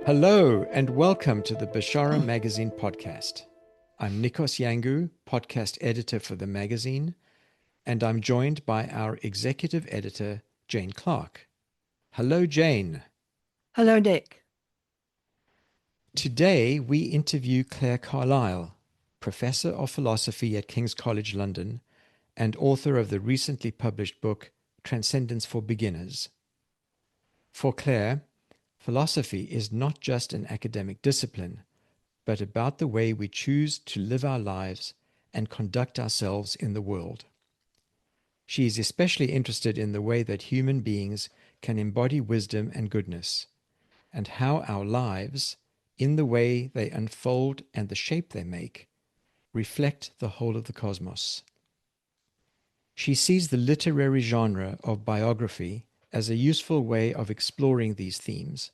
Hello and welcome to the Bashara Magazine podcast. I'm Nikos Yangu, podcast editor for the magazine, and I'm joined by our executive editor, Jane Clark. Hello, Jane. Hello, Nick. Today we interview Clare Carlisle, Professor of Philosophy at King's College London and author of the recently published book, Transcendence for Beginners. For Clare, philosophy is not just an academic discipline, but about the way we choose to live our lives and conduct ourselves in the world. She is especially interested in the way that human beings can embody wisdom and goodness, and how our lives, in the way they unfold and the shape they make, reflect the whole of the cosmos. She sees the literary genre of biography as a useful way of exploring these themes,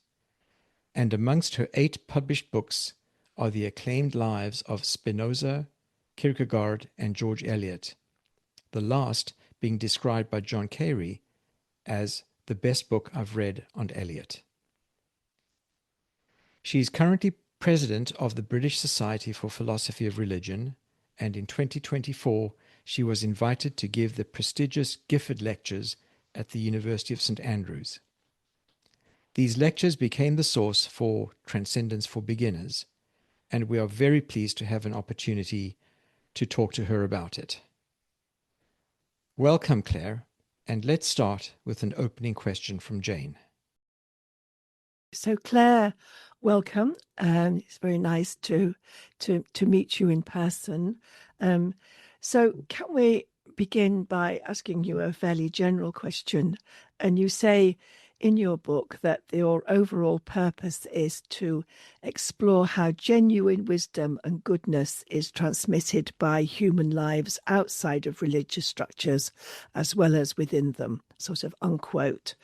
and amongst her 8 published books are the acclaimed lives of Spinoza, Kierkegaard and George Eliot, the last being described by John Carey as the best book I've read on Eliot. She is currently president of the British Society for Philosophy of Religion, and in 2024 she was invited to give the prestigious Gifford Lectures at the University of St Andrews. These lectures became the source for Transcendence for Beginners, and we are very pleased to have an opportunity to talk to her about it. Welcome, Clare, and let's start with an opening question from Jane. So, Clare, welcome. It's very nice to meet you in person. So, can we begin by asking you a fairly general question? And you say in your book that your overall purpose is to explore how genuine wisdom and goodness is transmitted by human lives outside of religious structures as well as within them, sort of unquote.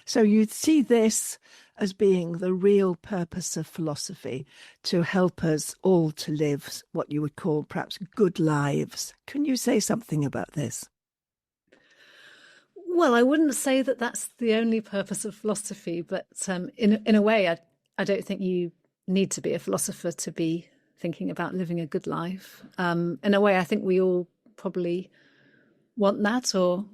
So you see this as being the real purpose of philosophy, to help us all to live what you would call perhaps good lives. Can you say something about this? Well, I wouldn't say that that's the only purpose of philosophy, but in a way, I don't think you need to be a philosopher to be thinking about living a good life. In a way, I think we all probably want that or,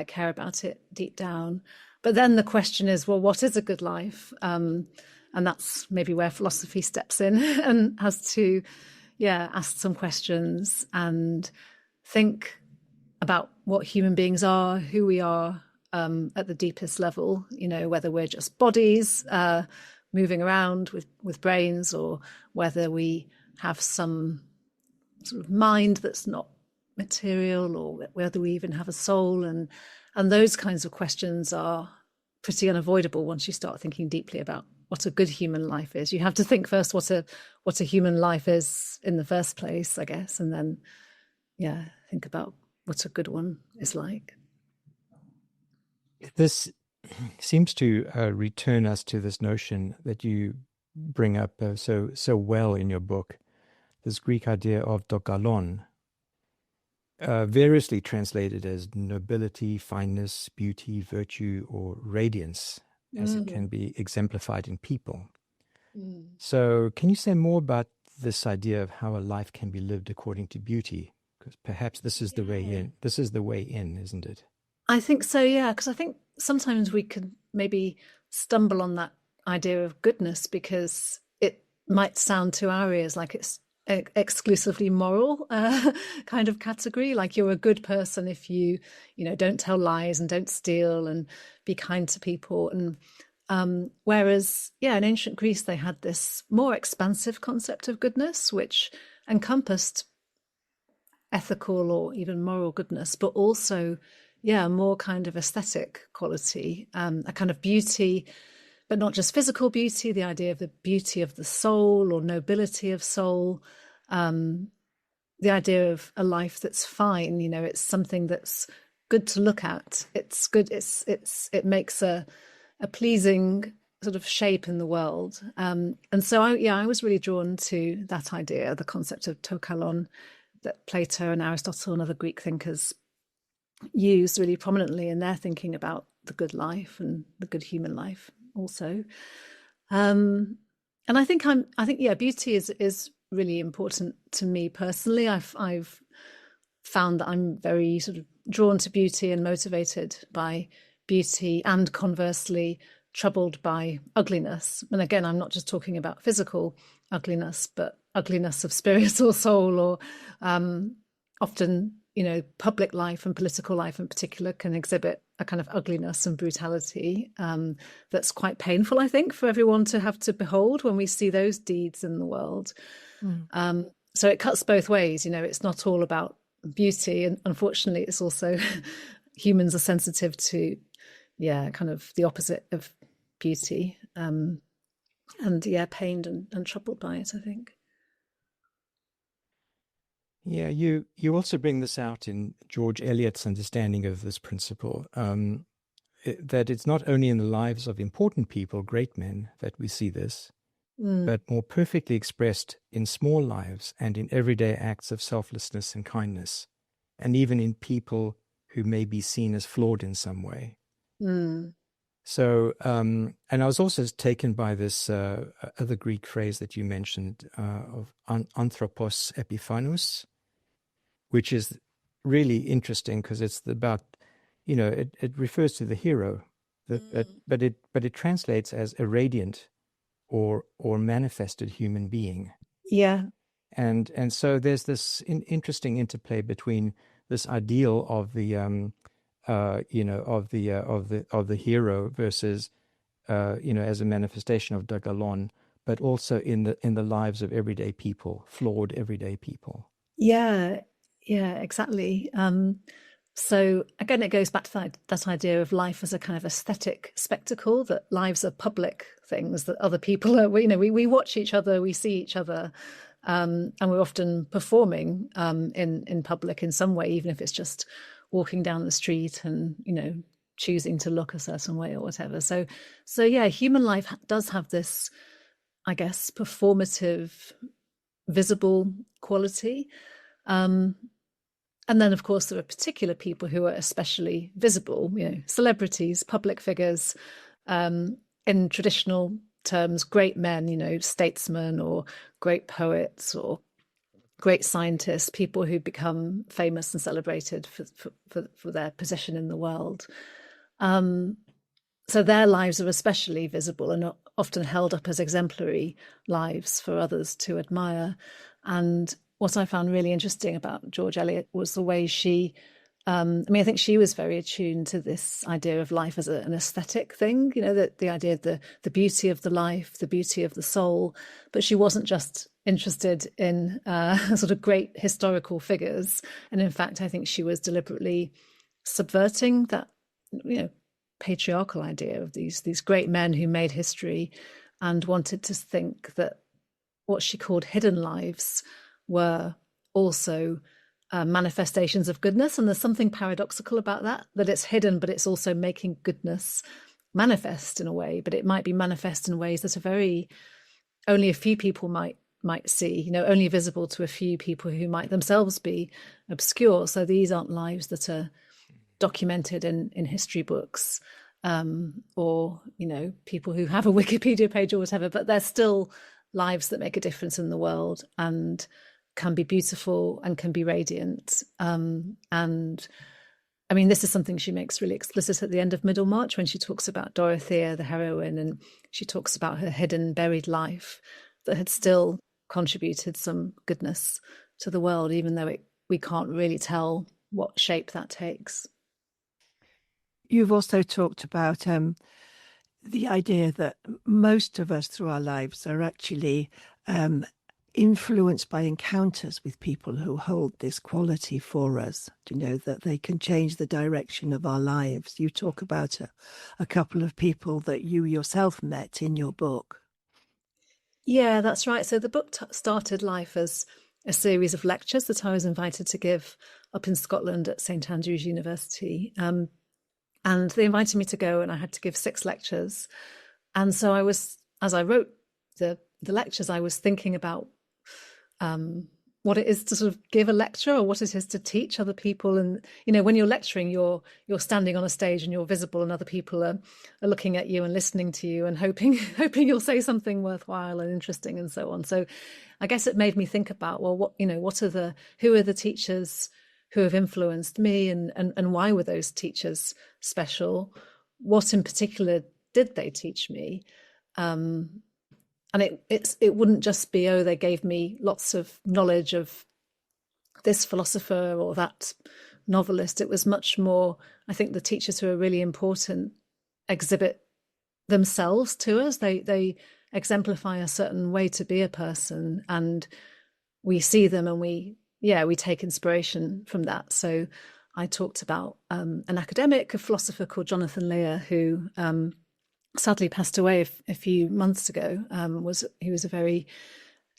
care about it deep down. But then the question is, well, what is a good life? And that's maybe where philosophy steps in and has to, ask some questions and think about what human beings are, who we are at the deepest level, whether we're just bodies moving around with brains, or whether we have some sort of mind that's not material, or whether we even have a soul. And those kinds of questions are pretty unavoidable once you start thinking deeply about what a good human life is. You have to think first what a human life is in the first place, I guess, and then, think about what a good one is like. This seems to return us to this notion that you bring up so well in your book, this Greek idea of dokalon, variously translated as nobility, fineness, beauty, virtue, or radiance, as it can be exemplified in people. So can you say more about this idea of how a life can be lived according to beauty? Because perhaps this is the way in. This is the way in, isn't it? I think so, because I think sometimes we could maybe stumble on that idea of goodness because it might sound to our ears like it's exclusively moral kind of category, like you're a good person if you don't tell lies and don't steal and be kind to people. And whereas in ancient Greece they had this more expansive concept of goodness, which encompassed ethical or even moral goodness, but also more kind of aesthetic quality, a kind of beauty, but not just physical beauty, the idea of the beauty of the soul or nobility of soul, the idea of a life that's fine, it's something that's good to look at. It's good. It makes a pleasing sort of shape in the world. And so I was really drawn to that idea, the concept of tokalon that Plato and Aristotle and other Greek thinkers used really prominently in their thinking about the good life and the good human life also. And I think beauty is really important to me personally. I've found that I'm very sort of drawn to beauty and motivated by beauty, and conversely troubled by ugliness. And again, I'm not just talking about physical ugliness, but ugliness of spirit or soul, or often, public life and political life in particular can exhibit a kind of ugliness and brutality that's quite painful, I think, for everyone to have to behold when we see those deeds in the world. So it cuts both ways. It's not all about beauty, and unfortunately it's also humans are sensitive to kind of the opposite of beauty, and pained and troubled by it, I think. Yeah, you also bring this out in George Eliot's understanding of this principle, that it's not only in the lives of important people, great men, that we see this, but more perfectly expressed in small lives and in everyday acts of selflessness and kindness, and even in people who may be seen as flawed in some way. So, and I was also taken by this other Greek phrase that you mentioned of anthropos epiphanos, which is really interesting because it's about, it refers to the hero, but it translates as a radiant or manifested human being. Yeah. And so there's this interesting interplay between this ideal of the of the hero versus as a manifestation of Dagalon, but also in the lives of everyday people, flawed everyday people. Yeah, exactly. So again, it goes back to that idea of life as a kind of aesthetic spectacle, that lives are public things, that other people are, we watch each other, we see each other, and we're often performing in public in some way, even if it's just walking down the street and, choosing to look a certain way or whatever. So yeah, human life does have this, I guess, performative, visible quality. And then, of course, there are particular people who are especially visible, celebrities, public figures, in traditional terms, great men, statesmen or great poets or great scientists, people who become famous and celebrated for their position in the world. So their lives are especially visible and are often held up as exemplary lives for others to admire. And what I found really interesting about George Eliot was the way she, I think she was very attuned to this idea of life as an aesthetic thing, the idea of the beauty of the life, the beauty of the soul. But she wasn't just interested in sort of great historical figures. And in fact, I think she was deliberately subverting that, patriarchal idea of these great men who made history, and wanted to think that what she called hidden lives were also manifestations of goodness. And there's something paradoxical about that it's hidden, but it's also making goodness manifest in a way, but it might be manifest in ways that are only a few people might see, only visible to a few people who might themselves be obscure. So these aren't lives that are documented in history books, or, people who have a Wikipedia page or whatever, but they're still lives that make a difference in the world and can be beautiful and can be radiant. And I mean, this is something she makes really explicit at the end of Middlemarch when she talks about Dorothea, the heroine, and she talks about her hidden, buried life that had still contributed some goodness to the world, even though we can't really tell what shape that takes. You've also talked about the idea that most of us through our lives are actually influenced by encounters with people who hold this quality for us, that they can change the direction of our lives. You talk about a couple of people that you yourself met in your book. Yeah, that's right. So the book started life as a series of lectures that I was invited to give up in Scotland at St Andrews University. And they invited me to go, and I had to give 6 lectures. And so as I wrote the lectures, I was thinking about what it is to sort of give a lecture, or what it is to teach other people. And when you're lecturing, you're standing on a stage and you're visible, and other people are looking at you and listening to you and hoping you'll say something worthwhile and interesting and so on. So I guess it made me think about, well, who are the teachers who have influenced me, and why were those teachers special? What in particular did they teach me? And it wouldn't just be, they gave me lots of knowledge of this philosopher or that novelist. It was much more, I think the teachers who are really important exhibit themselves to us. They exemplify a certain way to be a person, and we see them and we take inspiration from that. So I talked about an academic, a philosopher called Jonathan Lear, who sadly passed away a few months ago. He was a very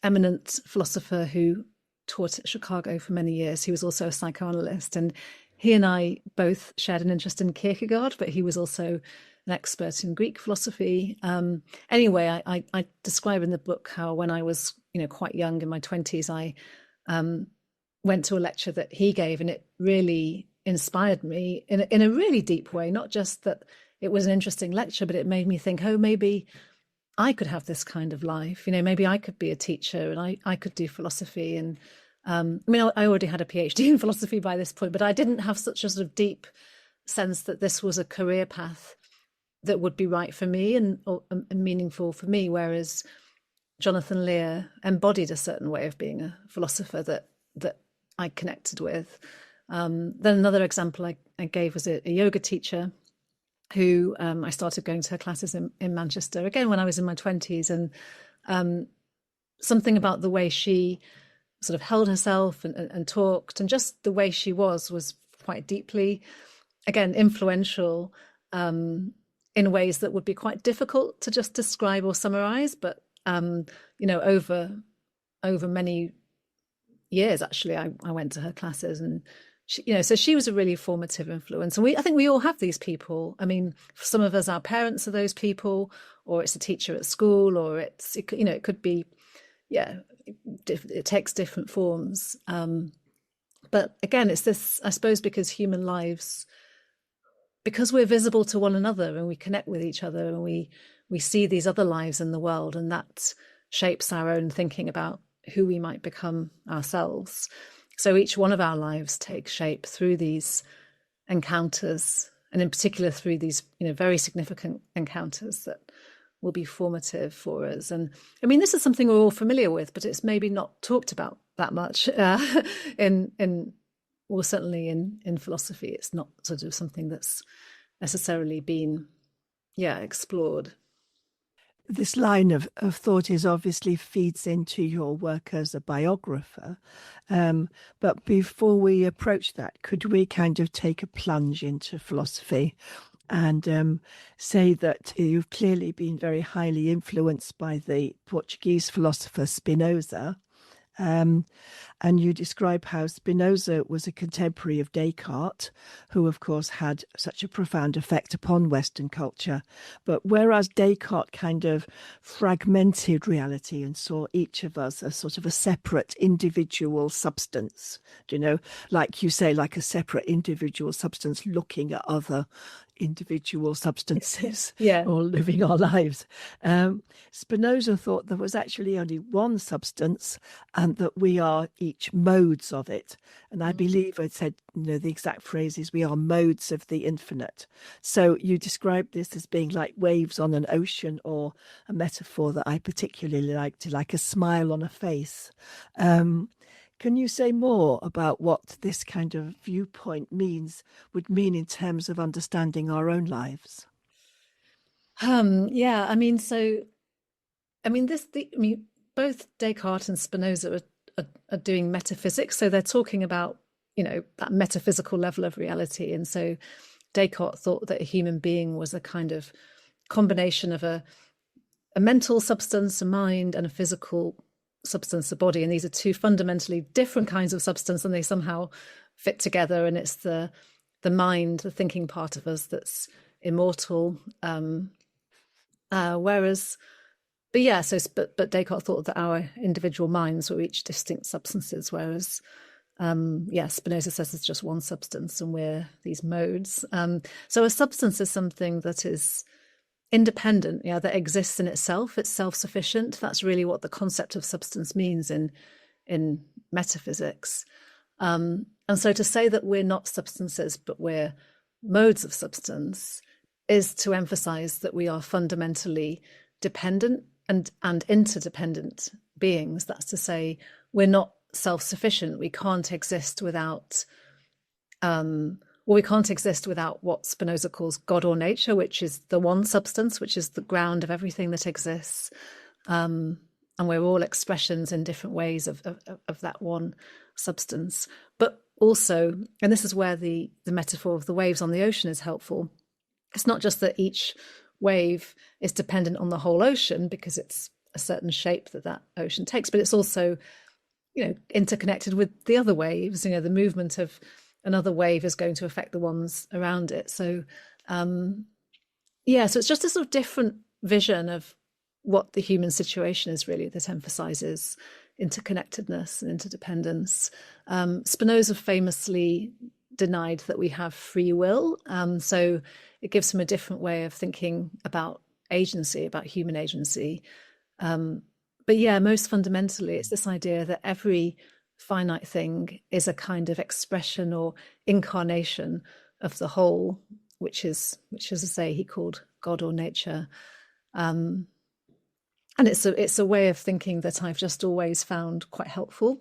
eminent philosopher who taught at Chicago for many years. He was also a psychoanalyst, and he and I both shared an interest in Kierkegaard, but he was also an expert in Greek philosophy. Anyway, I describe in the book how when I was quite young, in my 20s, I went to a lecture that he gave, and it really inspired me in a really deep way. Not just that it was an interesting lecture, but it made me think, maybe I could have this kind of life. Maybe I could be a teacher, and I could do philosophy. And I already had a PhD in philosophy by this point, but I didn't have such a sort of deep sense that this was a career path that would be right for me and meaningful for me. Whereas Jonathan Lear embodied a certain way of being a philosopher that I connected with. Then another example I gave was a yoga teacher who I started going to her classes in Manchester, again, when I was in my 20s. And something about the way she sort of held herself and talked, and just the way she was quite deeply, again, influential in ways that would be quite difficult to just describe or summarize. But, over many years, actually, I went to her classes, and so she was a really formative influence. And I think we all have these people. I mean, for some of us, our parents are those people, or it's a teacher at school, or it could be, it takes different forms. But again, it's this, I suppose, because human lives, because we're visible to one another and we connect with each other, and we see these other lives in the world, and that shapes our own thinking about who we might become ourselves. So each one of our lives takes shape through these encounters, and in particular through these, very significant encounters that will be formative for us. And I mean, this is something we're all familiar with, but it's maybe not talked about that much certainly in philosophy. It's not sort of something that's necessarily been, explored. This line of thought obviously feeds into your work as a biographer. But before we approach that, could we kind of take a plunge into philosophy and say that you've clearly been very highly influenced by the Portuguese philosopher Spinoza? And you describe how Spinoza was a contemporary of Descartes, who, of course, had such a profound effect upon Western culture. But whereas Descartes kind of fragmented reality and saw each of us as sort of a separate individual substance, like you say, like a separate individual substance looking at other individual substances or living our lives. Spinoza thought there was actually only one substance, and that we are each modes of it. And I believe I said, the exact phrase is, we are modes of the infinite. So you describe this as being like waves on an ocean, or a metaphor that I particularly liked, like a smile on a face. Can you say more about what this kind of viewpoint would mean in terms of understanding our own lives? Both Descartes and Spinoza are doing metaphysics, so they're talking about that metaphysical level of reality. And so Descartes thought that a human being was a kind of combination of a mental substance, a mind, and a physical substance, a body. And these are two fundamentally different kinds of substance, and they somehow fit together. And it's the mind, the thinking part of us, that's immortal. Whereas yeah, but Descartes thought that our individual minds were each distinct substances, whereas Spinoza says it's just one substance and we're these modes. So a substance is something that is independent, that exists in itself. It's self-sufficient. That's really what the concept of substance means in metaphysics. And so to say that we're not substances, but we're modes of substance, is to emphasize that we are fundamentally dependent and interdependent beings. That's to say, we're not self-sufficient. We can't exist without what Spinoza calls God or nature, which is the one substance, which is the ground of everything that exists. And we're all expressions in different ways of that one substance. But also, and this is where the metaphor of the waves on the ocean is helpful, it's not just that each wave is dependent on the whole ocean because it's a certain shape that ocean takes, but it's also, interconnected with the other waves. The movement of another wave is going to affect the ones around it. So, so it's just a sort of different vision of what the human situation is really that emphasizes interconnectedness and interdependence. Spinoza famously denied that we have free will. So it gives him a different way of thinking about agency, about human agency. But most fundamentally, it's this idea that every finite thing is a kind of expression or incarnation of the whole, which is, as I say, he called God or nature. And it's a way of thinking that I've just always found quite helpful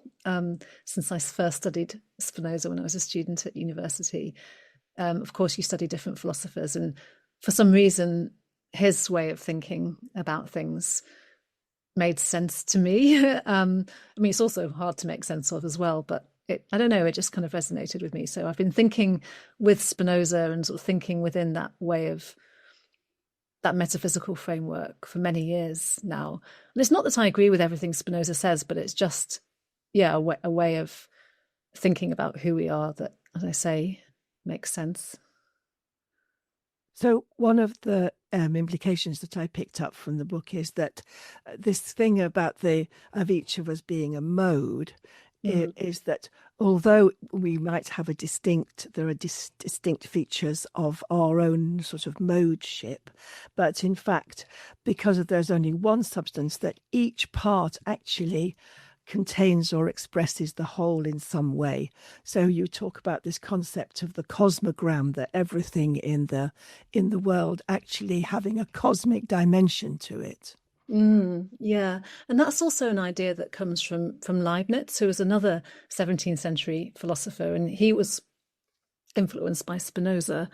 since I first studied Spinoza when I was a student at university. Of course, you study different philosophers, and for some reason, his way of thinking about things made sense to me. It's also hard to make sense of as well, but I don't know, it just kind of resonated with me. So I've been thinking with Spinoza and sort of thinking within that way of that metaphysical framework for many years now. And it's not that I agree with everything Spinoza says, but it's just, a way of thinking about who we are that, as I say, makes sense. So one of the implications that I picked up from the book is that this thing about of each of us being a mode is that although we might have there are distinct features of our own sort of modeship, but in fact, because there's only one substance, that each part actually contains or expresses the whole in some way. So you talk about this concept of the cosmogram, that everything in the world actually having a cosmic dimension to it. And that's also an idea that comes from Leibniz, who was another 17th century philosopher, and he was influenced by Spinoza.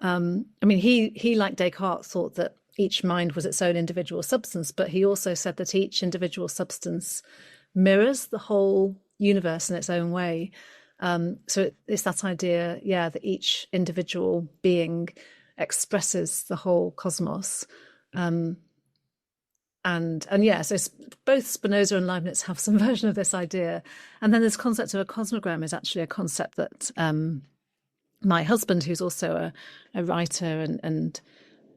He like Descartes thought that each mind was its own individual substance, but he also said that each individual substance mirrors the whole universe in its own way. So it's that idea, that each individual being expresses the whole cosmos. So both Spinoza and Leibniz have some version of this idea. And then this concept of a cosmogram is actually a concept that my husband, who's also a writer and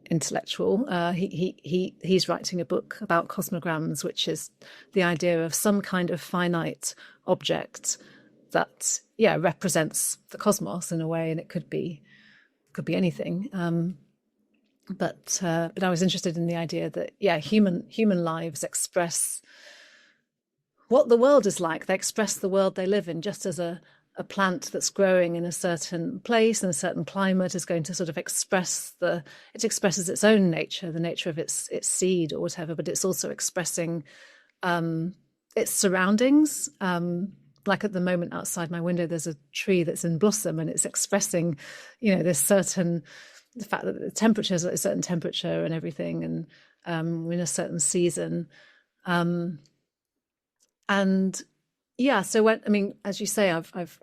intellectual, he's writing a book about cosmograms, which is the idea of some kind of finite object that represents the cosmos in a way, and it could be anything. But I was interested in the idea that human lives express what the world is like. They express the world they live in, just as a plant that's growing in a certain place in a certain climate is going to sort of expresses its own nature, the nature of its seed or whatever, but it's also expressing its surroundings. Like at the moment outside my window, there's a tree that's in blossom, and it's expressing, the fact that the temperature is at a certain temperature and everything, and we're in a certain season. So when, as you say, I've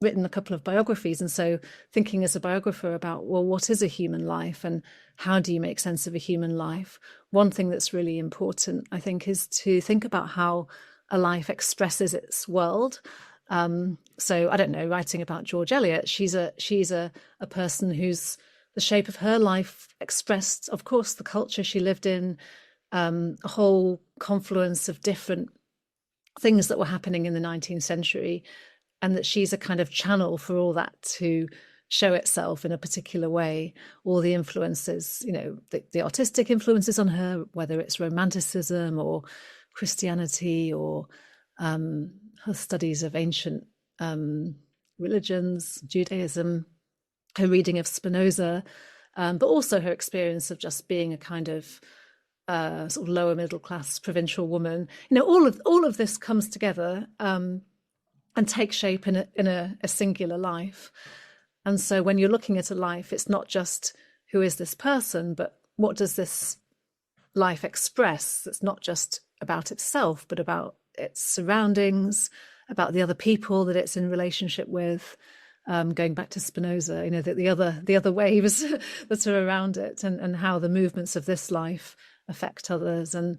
written a couple of biographies, and so thinking as a biographer about, well, what is a human life and how do you make sense of a human life? One thing that's really important, I think, is to think about how a life expresses its world. So I don't know, writing about George Eliot, she's a person whose the shape of her life expressed, of course, the culture she lived in, a whole confluence of different things that were happening in the 19th century, and that she's a kind of channel for all that to show itself in a particular way. All the influences, the artistic influences on her, whether it's Romanticism or Christianity or her studies of ancient religions, Judaism, her reading of Spinoza, but also her experience of just being a kind of sort of lower middle class provincial woman. All of this comes together and takes shape in a singular life. And so when you're looking at a life, it's not just who is this person, but what does this life express? It's not just about itself, but about its surroundings, about the other people that it's in relationship with. Going back to Spinoza, the other waves that are around it, and how the movements of this life affect others. And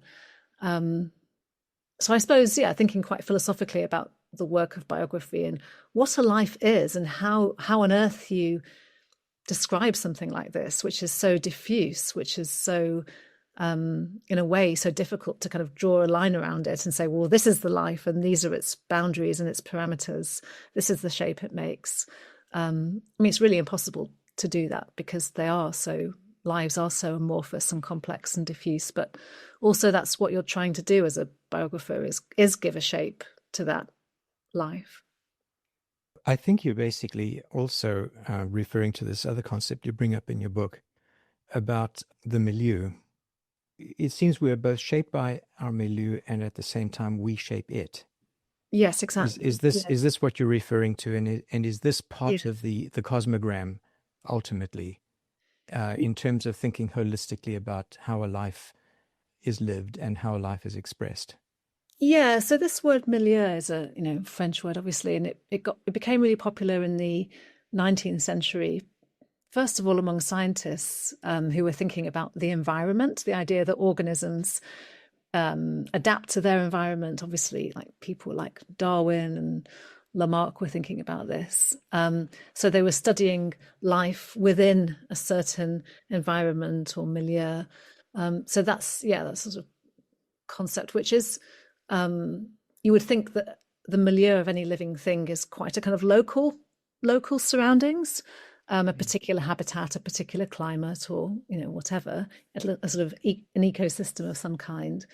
so I suppose, thinking quite philosophically about the work of biography and what a life is, and how on earth you describe something like this, which is so diffuse, which is so in a way so difficult to kind of draw a line around it and say, well, this is the life and these are its boundaries and its parameters, this is the shape it makes. It's really impossible to do that, because lives are so amorphous and complex and diffuse. But also that's what you're trying to do as a biographer, is give a shape to that life. I think you're basically also referring to this other concept you bring up in your book about the milieu. It seems we are both shaped by our milieu, and at the same time we shape it. Yes, exactly. Is this what you're referring to, and is this part of the cosmogram ultimately, in terms of thinking holistically about how a life is lived and how a life is expressed? Yeah, so this word milieu is a French word, obviously, and it became really popular in the 19th century. First of all, among scientists who were thinking about the environment, the idea that organisms adapt to their environment. Obviously, like people like Darwin and Lamarck were thinking about this. So they were studying life within a certain environment or milieu. So that's sort of concept, which is, you would think that the milieu of any living thing is quite a kind of local surroundings. A particular habitat, a particular climate, or whatever, a sort of an ecosystem of some kind.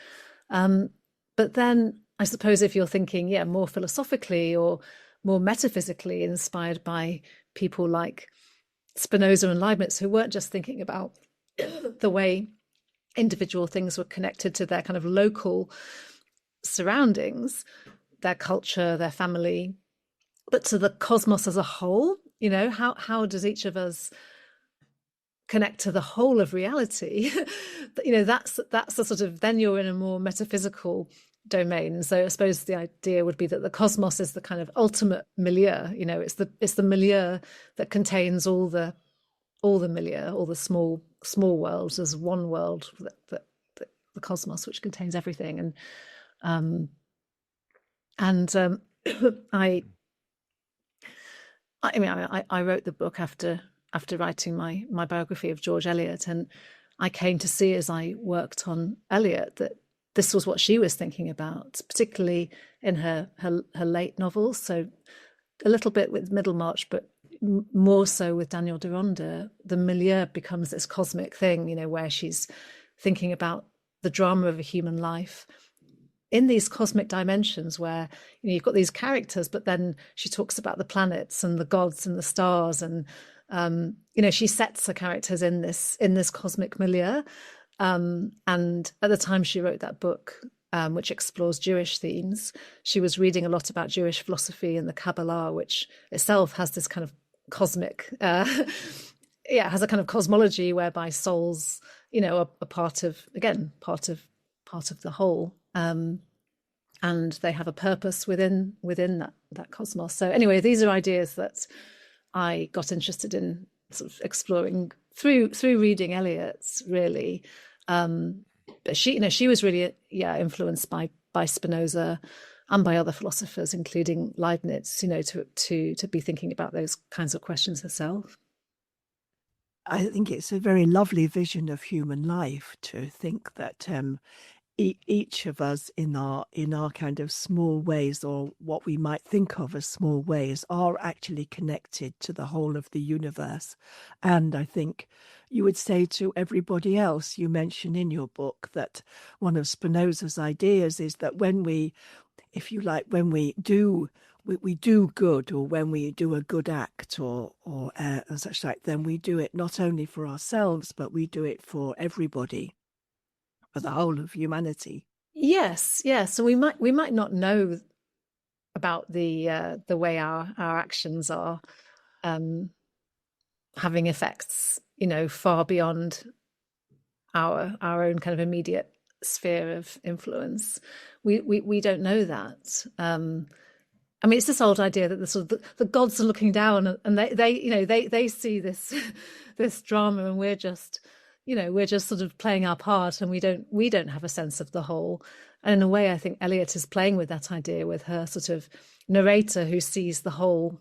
But then I suppose if you're thinking, more philosophically or more metaphysically inspired by people like Spinoza and Leibniz, who weren't just thinking about the way individual things were connected to their kind of local surroundings, their culture, their family, but to the cosmos as a whole. How does each of us connect to the whole of reality? That's the sort of, then you're in a more metaphysical domain. And so I suppose the idea would be that the cosmos is the kind of ultimate milieu. It's the milieu that contains all the milieu, all the small worlds, as one world, that the cosmos, which contains everything. I wrote the book after writing my biography of George Eliot, and I came to see as I worked on Eliot that this was what she was thinking about, particularly in her late novels. So a little bit with Middlemarch, but more so with Daniel Deronda. The milieu becomes this cosmic thing, where she's thinking about the drama of a human life in these cosmic dimensions, where you've got these characters, but then she talks about the planets and the gods and the stars, and she sets her characters in this cosmic milieu. And at the time she wrote that book, which explores Jewish themes, she was reading a lot about Jewish philosophy and the Kabbalah, which itself has this kind of cosmic, has a kind of cosmology whereby souls, are part of the whole. And they have a purpose within that cosmos. So anyway, these are ideas that I got interested in sort of exploring through reading Eliot's, really. But she was really influenced by Spinoza and by other philosophers, including Leibniz, to be thinking about those kinds of questions herself. I think it's a very lovely vision of human life to think that each of us in our kind of small ways, or what we might think of as small ways, are actually connected to the whole of the universe. And I think you would say to everybody else, you mention in your book that one of Spinoza's ideas is that when we, if you like, when we do good, or when we do a good act, or such like, then we do it not only for ourselves, but we do it for everybody, for the whole of humanity. Yes. So we might not know about the way our actions are having effects, far beyond our own kind of immediate sphere of influence. We don't know that. I mean, it's this old idea that the gods are looking down, and they see this drama, and we're just sort of playing our part, and we don't have a sense of the whole. And in a way, I think Eliot is playing with that idea with her sort of narrator who sees the whole.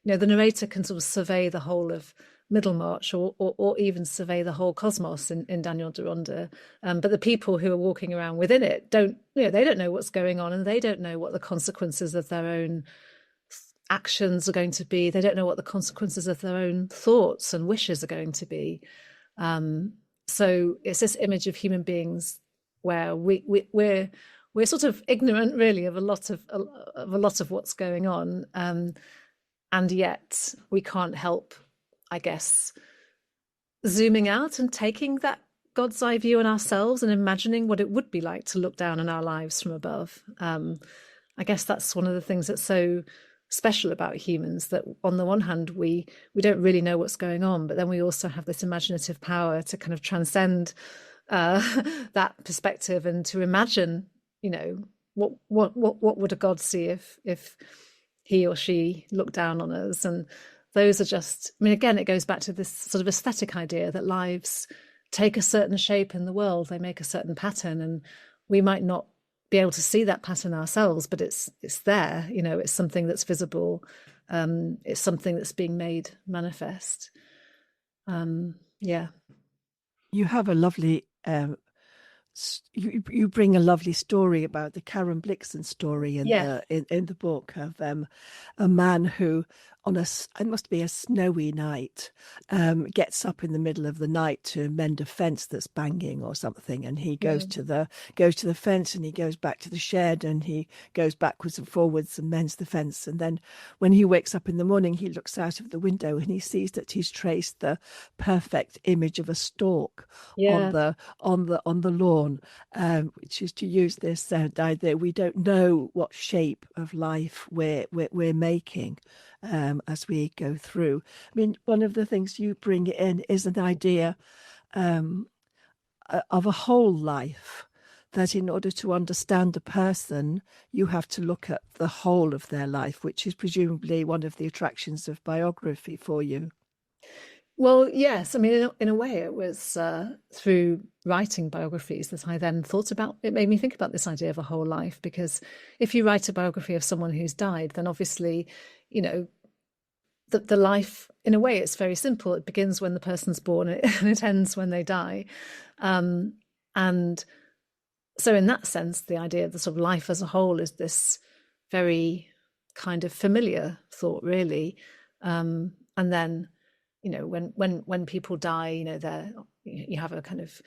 The narrator can sort of survey the whole of Middlemarch, or even survey the whole cosmos in Daniel Deronda, but the people who are walking around within it don't know what's going on, and they don't know what the consequences of their own actions are going to be. They don't know what the consequences of their own thoughts and wishes are going to be. So it's this image of human beings where we're sort of ignorant, really, of a lot of what's going on, and yet we can't help, I guess, zooming out and taking that God's eye view on ourselves and imagining what it would be like to look down on our lives from above. I guess that's one of the things that's so special about humans, that on the one hand, we don't really know what's going on, but then we also have this imaginative power to kind of transcend that perspective, and to imagine, what would a God see if he or she looked down on us. And those are just, I mean, again, it goes back to this sort of aesthetic idea that lives take a certain shape in the world, they make a certain pattern, and we might not be able to see that pattern ourselves, but it's there, it's something that's visible, it's something that's being made manifest. You have a lovely you bring a lovely story about the Karen Blixen story in the book of a man who, on it must be a snowy night, gets up in the middle of the night to mend a fence that's banging or something, and he goes to the fence, and he goes back to the shed, and he goes backwards and forwards and mends the fence, and then when he wakes up in the morning, he looks out of the window and he sees that he's traced the perfect image of a stork on the lawn, which is, to use this idea, we don't know what shape of life we're making as we go through. I mean, one of the things you bring in is an idea of a whole life, that in order to understand a person, you have to look at the whole of their life, which is presumably one of the attractions of biography for you. Well, yes. I mean, in a way, it was through writing biographies that I then thought about, it made me think about this idea of a whole life, because if you write a biography of someone who's died, then obviously, the life, in a way, it's very simple. It begins when the person's born and it ends when they die. And so in that sense, the idea of the sort of life as a whole is this very kind of familiar thought, really. And then, when people die, you have a kind of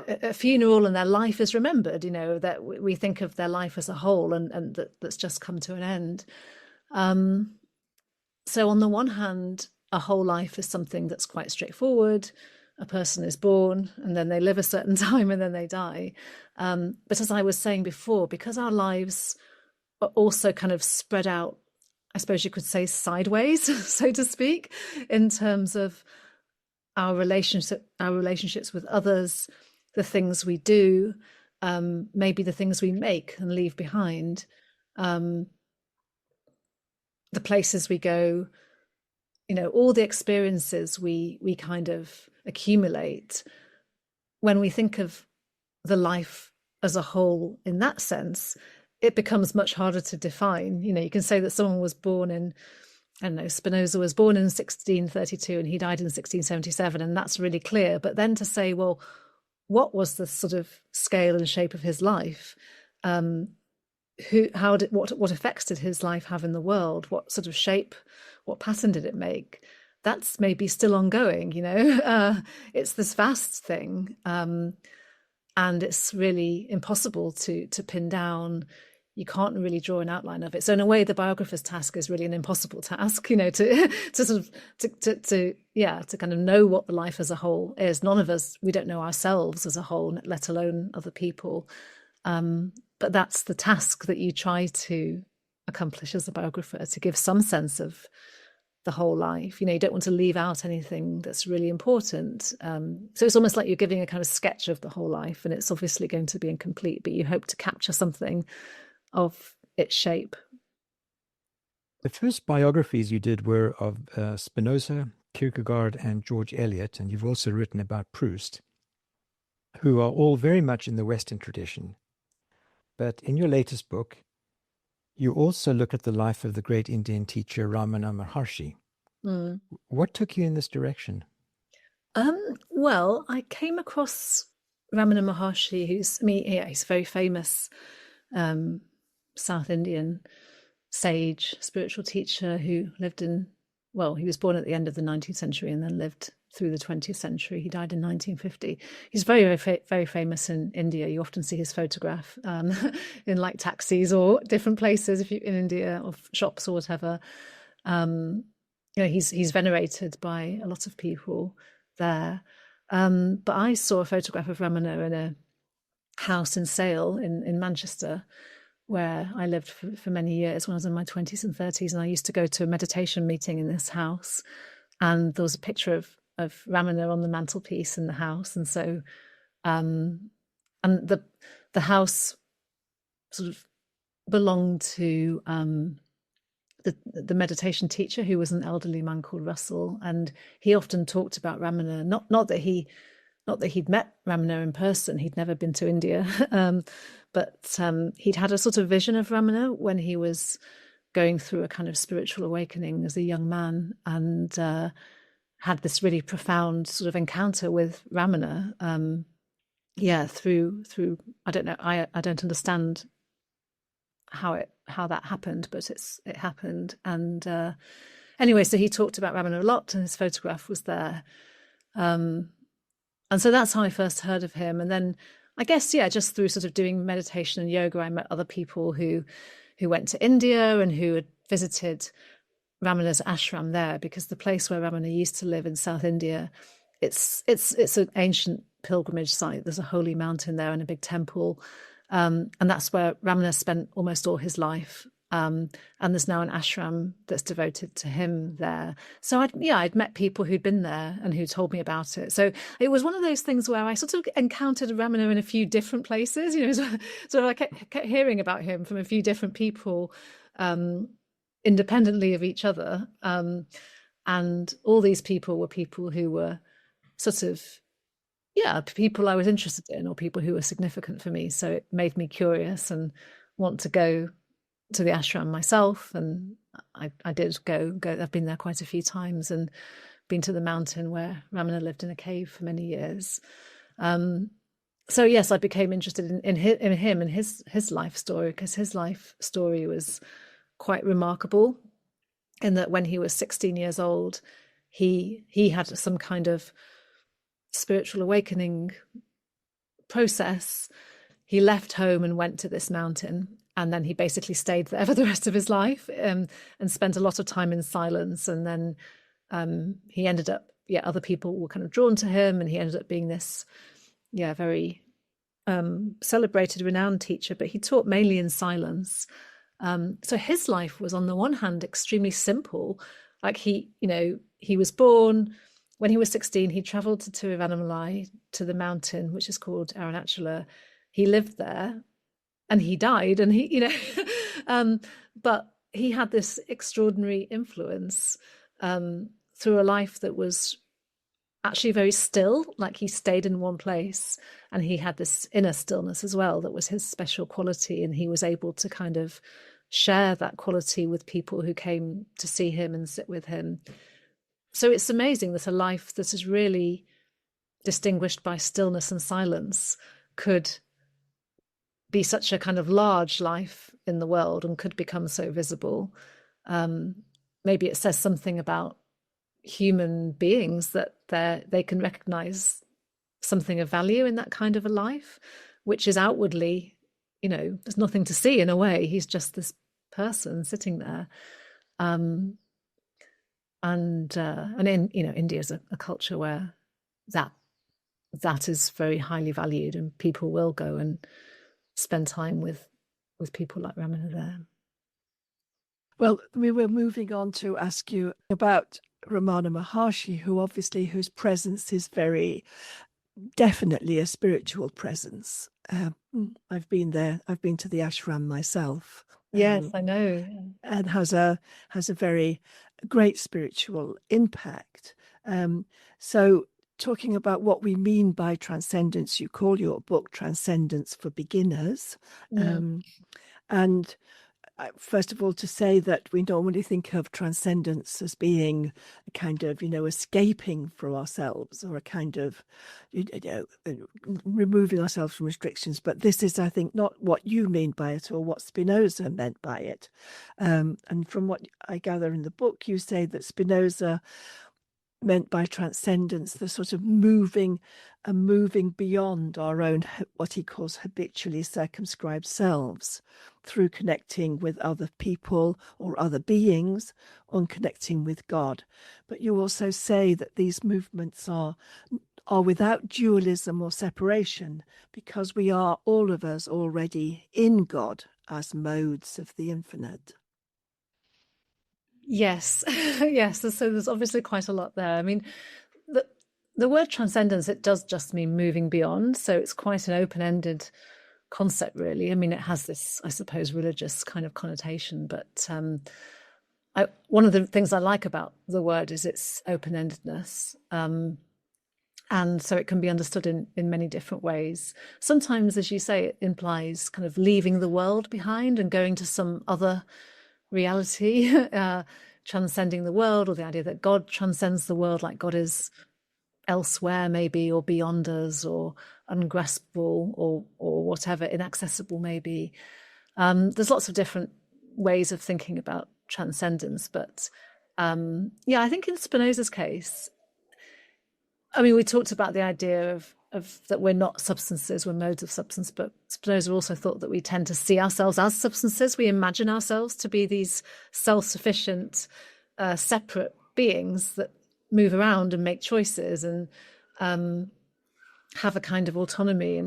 a funeral, and their life is remembered, that we think of their life as a whole, and that's just come to an end. So on the one hand, a whole life is something that's quite straightforward. A person is born, and then they live a certain time, and then they die. But as I was saying before, because our lives are also kind of spread out, I suppose you could say sideways, so to speak, in terms of our relationships with others, the things we do, maybe the things we make and leave behind, the places we go, all the experiences we kind of accumulate. When we think of the life as a whole in that sense, it becomes much harder to define. You can say that someone was born in I don't know, Spinoza was born in 1632 and he died in 1677, and that's really clear. But then to say, well, what was the sort of scale and shape of his life? What effects did his life have in the world? What sort of shape, what pattern did it make? That's maybe still ongoing, it's this vast thing. And it's really impossible to pin down. You can't really draw an outline of it. So in a way, the biographer's task is really an impossible task, to kind of know what the life as a whole is. None of us, we don't know ourselves as a whole, let alone other people. But that's the task that you try to accomplish as a biographer, to give some sense of the whole life. You don't want to leave out anything that's really important. So it's almost like you're giving a kind of sketch of the whole life, and it's obviously going to be incomplete, but you hope to capture something of its shape. The first biographies you did were of Spinoza, Kierkegaard and George Eliot, and you've also written about Proust, who are all very much in the Western tradition. But in your latest book, you also look at the life of the great Indian teacher Ramana Maharshi. Mm. What took you in this direction? Well, I came across Ramana Maharshi, he's a very famous South Indian sage, spiritual teacher who lived he was born at the end of the 19th century and then lived through the 20th century. He died in 1950. He's very, very, very famous in India. You often see his photograph in like taxis or different places in India, or shops or whatever. He's venerated by a lot of people there. But I saw a photograph of Ramana in a house in Sale in Manchester, where I lived for many years when I was in my 20s and 30s. And I used to go to a meditation meeting in this house. And there was a picture of Ramana on the mantelpiece in the house. And so, and the house sort of belonged to the meditation teacher, who was an elderly man called Russell. And he often talked about Ramana, not that he'd met Ramana in person. He'd never been to India, but he'd had a sort of vision of Ramana when he was going through a kind of spiritual awakening as a young man, and had this really profound sort of encounter with Ramana. Through I don't know, I don't understand how that happened, but it happened. And anyway, so he talked about Ramana a lot, and his photograph was there. And so that's how I first heard of him. And then I guess, just through sort of doing meditation and yoga, I met other people who went to India and who had visited Ramana's ashram there, because the place where Ramana used to live in South India, it's an ancient pilgrimage site. There's a holy mountain there and a big temple. And that's where Ramana spent almost all his life. And there's now an ashram that's devoted to him there. So I'd met people who'd been there and who told me about it. So it was one of those things where I sort of encountered Ramana in a few different places. So I kept hearing about him from a few different people, independently of each other. And all these people were people who were sort of, people I was interested in, or people who were significant for me. So it made me curious and want to go to the ashram myself. And I did go. I've been there quite a few times and been to the mountain where Ramana lived in a cave for many years. So yes, I became interested in him and his life story, because his life story was quite remarkable, in that when he was 16 years old, he had some kind of spiritual awakening process. He left home and went to this mountain, and then he basically stayed there for the rest of his life, and spent a lot of time in silence. And then he ended up, other people were kind of drawn to him, and he ended up being this, very celebrated, renowned teacher, but he taught mainly in silence. So his life was, on the one hand, extremely simple. Like he was born. When he was 16, he traveled to Tiruvannamalai, to the mountain, which is called Arunachala. He lived there and he died, and but he had this extraordinary influence through a life that was actually very still. Like, he stayed in one place, and he had this inner stillness as well that was his special quality, and he was able to kind of share that quality with people who came to see him and sit with him. So it's amazing that a life that is really distinguished by stillness and silence could be such a kind of large life in the world and could become so visible. Maybe it says something about human beings that they can recognize something of value in that kind of a life, which is outwardly, there's nothing to see in a way. He's just this person sitting there. And in India is a culture where that is very highly valued, and people will go and spend time with people like Ramana there. Well, we were moving on to ask you about Ramana Maharshi, whose presence is very definitely a spiritual presence. I've been there. I've been to the ashram myself. Yes, I know. And has a very great spiritual impact. So talking about what we mean by transcendence, you call your book Transcendence for Beginners. Yeah. And first of all, to say that we normally think of transcendence as being a kind of, escaping from ourselves, or a kind of, removing ourselves from restrictions. But this is, I think, not what you mean by it, or what Spinoza meant by it. And from what I gather in the book, you say that Spinoza meant by transcendence the sort of moving beyond our own, what he calls habitually circumscribed selves, through connecting with other people or other beings, on connecting with God. But you also say that these movements are without dualism or separation, because we are, all of us, already in God as modes of the infinite. Yes, yes. So there's obviously quite a lot there. I mean, the word transcendence, it does just mean moving beyond. So it's quite an open-ended concept, really. I mean, it has this, I suppose, religious kind of connotation. But one of the things I like about the word is its open-endedness. And so it can be understood in many different ways. Sometimes, as you say, it implies kind of leaving the world behind and going to some other reality, transcending the world, or the idea that God transcends the world, like God is elsewhere maybe, or beyond us, or ungraspable, or whatever, inaccessible maybe. There's lots of different ways of thinking about transcendence, but I think in Spinoza's case, I mean, we talked about the idea of that we're not substances, we're modes of substance, but Spinoza also thought that we tend to see ourselves as substances. We imagine ourselves to be these self-sufficient, separate beings that move around and make choices and have a kind of autonomy.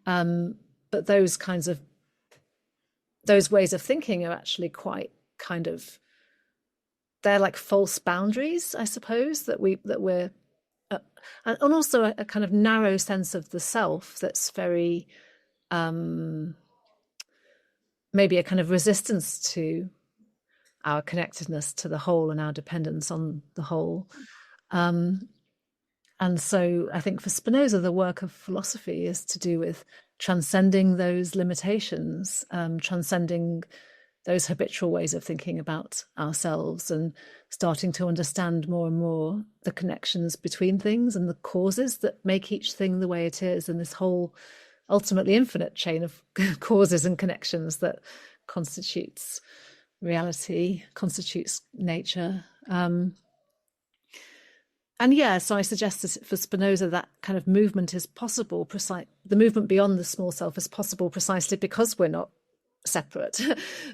But those ways of thinking are actually quite kind of, they're like false boundaries, I suppose, that we're and also a kind of narrow sense of the self that's very maybe a kind of resistance to our connectedness to the whole and our dependence on the whole. And so I think for Spinoza, the work of philosophy is to do with transcending those limitations, transcending those habitual ways of thinking about ourselves, and starting to understand more and more the connections between things and the causes that make each thing the way it is, and this whole ultimately infinite chain of causes and connections that constitutes reality, constitutes nature. So I suggest that for Spinoza, that kind of movement is possible. The movement beyond the small self is possible precisely because we're not separate.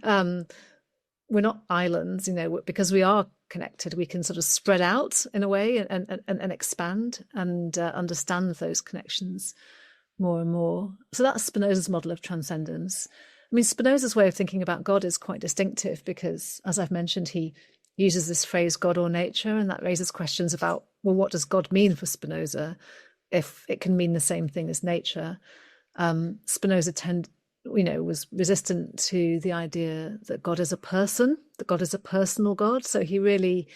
We're not islands, because we are connected. We can sort of spread out in a way and expand and understand those connections more and more. So that's Spinoza's model of transcendence. I mean, Spinoza's way of thinking about God is quite distinctive because, as I've mentioned, he uses this phrase God or nature, and that raises questions about, well, what does God mean for Spinoza if it can mean the same thing as nature? Spinoza was resistant to the idea that God is a person, that God is a personal God. So he really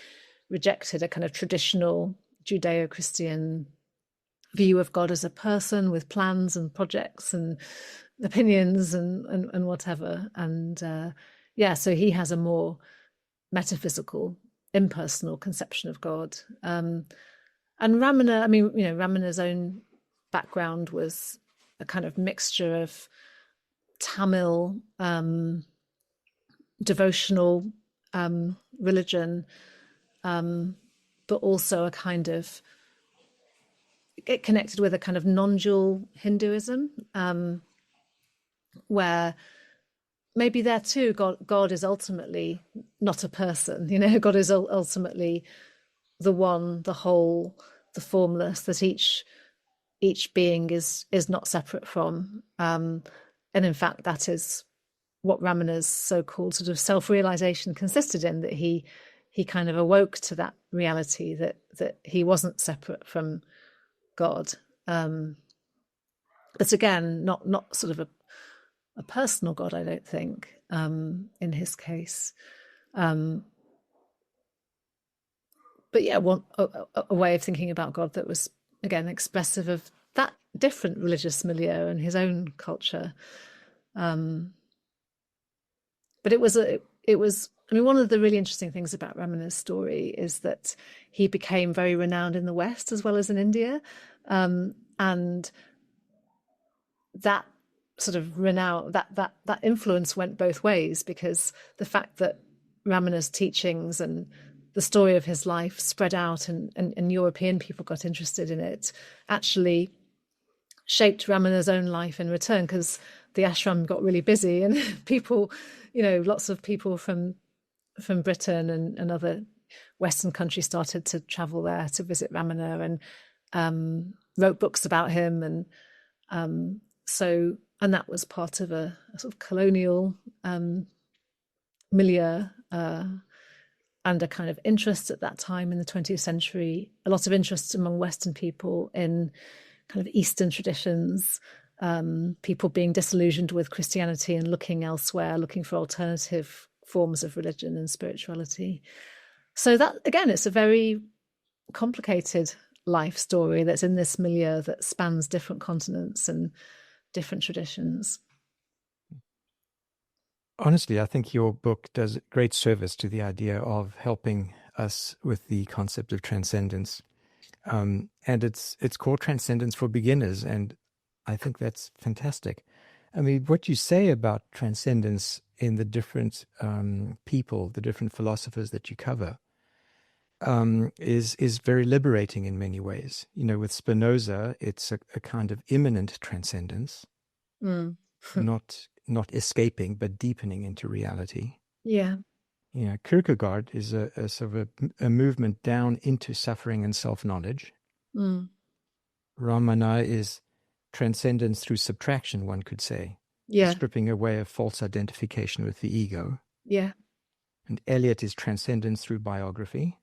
rejected a kind of traditional Judeo-Christian view of God as a person with plans and projects and opinions and whatever. And so he has a more metaphysical, impersonal conception of God. And Ramana, I mean, Ramana's own background was a kind of mixture of Tamil devotional religion, but also a kind of, it connected with a kind of non-dual Hinduism, where maybe there too, God is ultimately not a person. God is ultimately the one, the whole, the formless, that each being is not separate from. And in fact, that is what Ramana's so-called sort of self-realization consisted in, that he kind of awoke to that reality that he wasn't separate from God. But again, not sort of a personal God, I don't think, in his case. But yeah, a way of thinking about God that was, again, expressive of that different religious milieu and his own culture. But it was, I mean, one of the really interesting things about Ramana's story is that he became very renowned in the West as well as in India. And that sort of renown, that influence went both ways, because the fact that Ramana's teachings and the story of his life spread out and European people got interested in it actually shaped Ramana's own life in return, because the ashram got really busy and people, lots of people from Britain and other Western countries started to travel there to visit Ramana and wrote books about him. And and that was part of a sort of colonial milieu and a kind of interest at that time in the 20th century, a lot of interest among Western people in kind of Eastern traditions, people being disillusioned with Christianity and looking elsewhere, looking for alternative forms of religion and spirituality. So that, again, it's a very complicated life story that's in this milieu that spans different continents and different traditions. Honestly, I think your book does great service to the idea of helping us with the concept of transcendence. And it's called Transcendence for Beginners, and I think that's fantastic. I mean, what you say about transcendence in the different people, the different philosophers that you cover, is very liberating in many ways. With Spinoza, it's a kind of immanent transcendence, not escaping, but deepening into reality. Yeah. Kierkegaard is a sort of a movement down into suffering and self-knowledge. Ramana is transcendence through subtraction, one could say. Yeah. Stripping away of false identification with the ego. Yeah. And Eliot is transcendence through biography.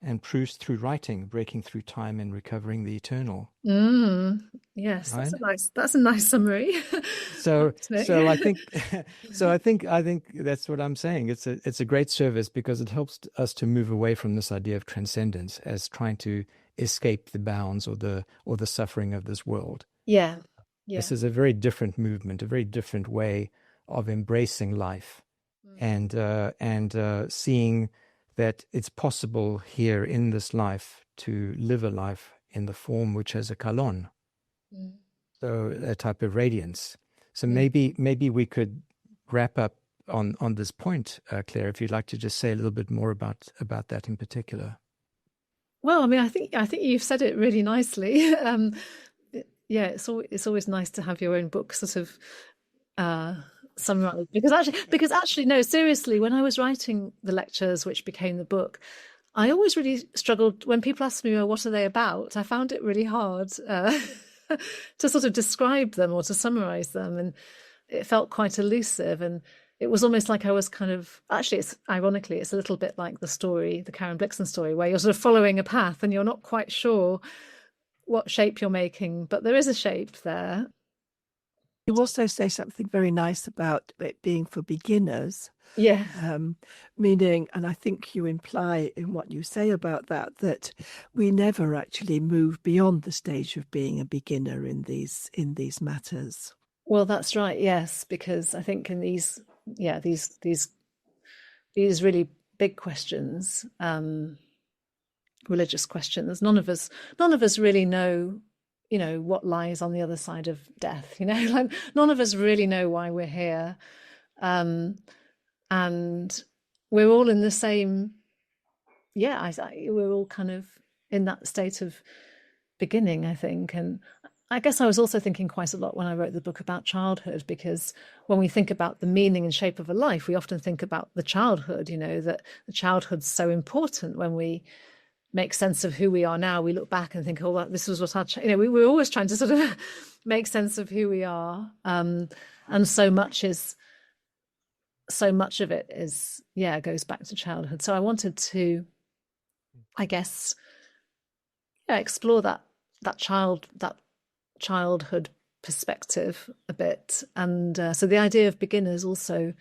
And Proust through writing, breaking through time and recovering the eternal. Yes, right? that's a nice summary. So I think that's what I'm saying. It's a great service because it helps us to move away from this idea of transcendence as trying to escape the bounds or the suffering of this world. Yeah. This is a very different movement, a very different way of embracing life, and seeing that it's possible here in this life to live a life in the form which has a kalon, so a type of radiance. So maybe we could wrap up on this point, Claire, if you'd like to just say a little bit more about that in particular. Well, I mean, I think you've said it really nicely. It's always nice to have your own book sort of summarize, because actually, no, seriously, when I was writing the lectures, which became the book, I always really struggled when people asked me, well, what are they about? I found it really hard to sort of describe them or to summarize them, and it felt quite elusive, and it was almost like I was kind of, actually, it's ironically, it's a little bit like the story, the Karen Blixen story, where you're sort of following a path and you're not quite sure what shape you're making, but there is a shape there. You also say something very nice about it being for beginners. Yeah. Meaning, and I think you imply in what you say about that we never actually move beyond the stage of being a beginner in these matters. Well, that's right, yes, because I think in these these really big questions, religious questions. None of us really know, what lies on the other side of death. Like none of us really know why we're here, and we're all in the same. We're all kind of in that state of beginning, I think. And I guess I was also thinking quite a lot when I wrote the book about childhood, because when we think about the meaning and shape of a life, we often think about the childhood, that the childhood's so important. When we make sense of who we are now, we look back and think, oh, well, this was what we're always trying to sort of make sense of who we are. And so much of it is, goes back to childhood. So I wanted to, I guess, explore that childhood perspective a bit. And so the idea of beginners also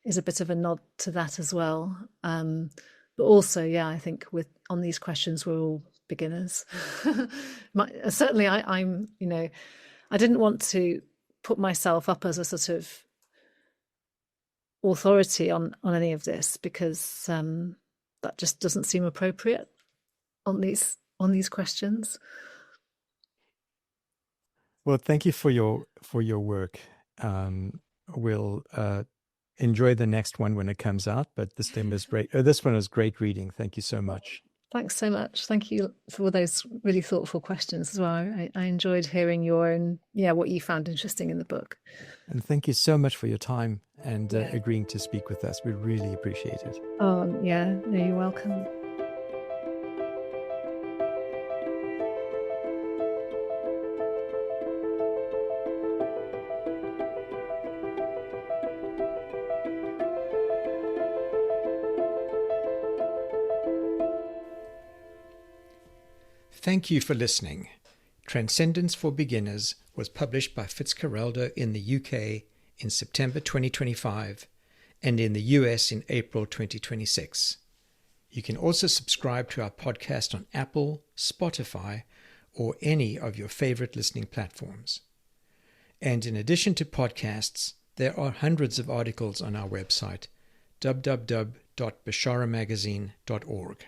is a bit of a nod to that as well. But also, I think on these questions, we're all beginners. Certainly I'm, I didn't want to put myself up as a sort of authority on any of this, because that just doesn't seem appropriate on these questions. Well, thank you for your work. We'll enjoy the next one when it comes out, but this one is great reading. Thank you so much. Thanks so much. Thank you for those really thoughtful questions as well. I enjoyed hearing your own, what you found interesting in the book. And thank you so much for your time and agreeing to speak with us. We really appreciate it. Oh, yeah. No, you're welcome. Thank you for listening. Transcendence for Beginners was published by Fitzcarraldo in the UK in September 2025 and in the US in April 2026. You can also subscribe to our podcast on Apple, Spotify, or any of your favorite listening platforms. And in addition to podcasts, there are hundreds of articles on our website, www.bisharamagazine.org.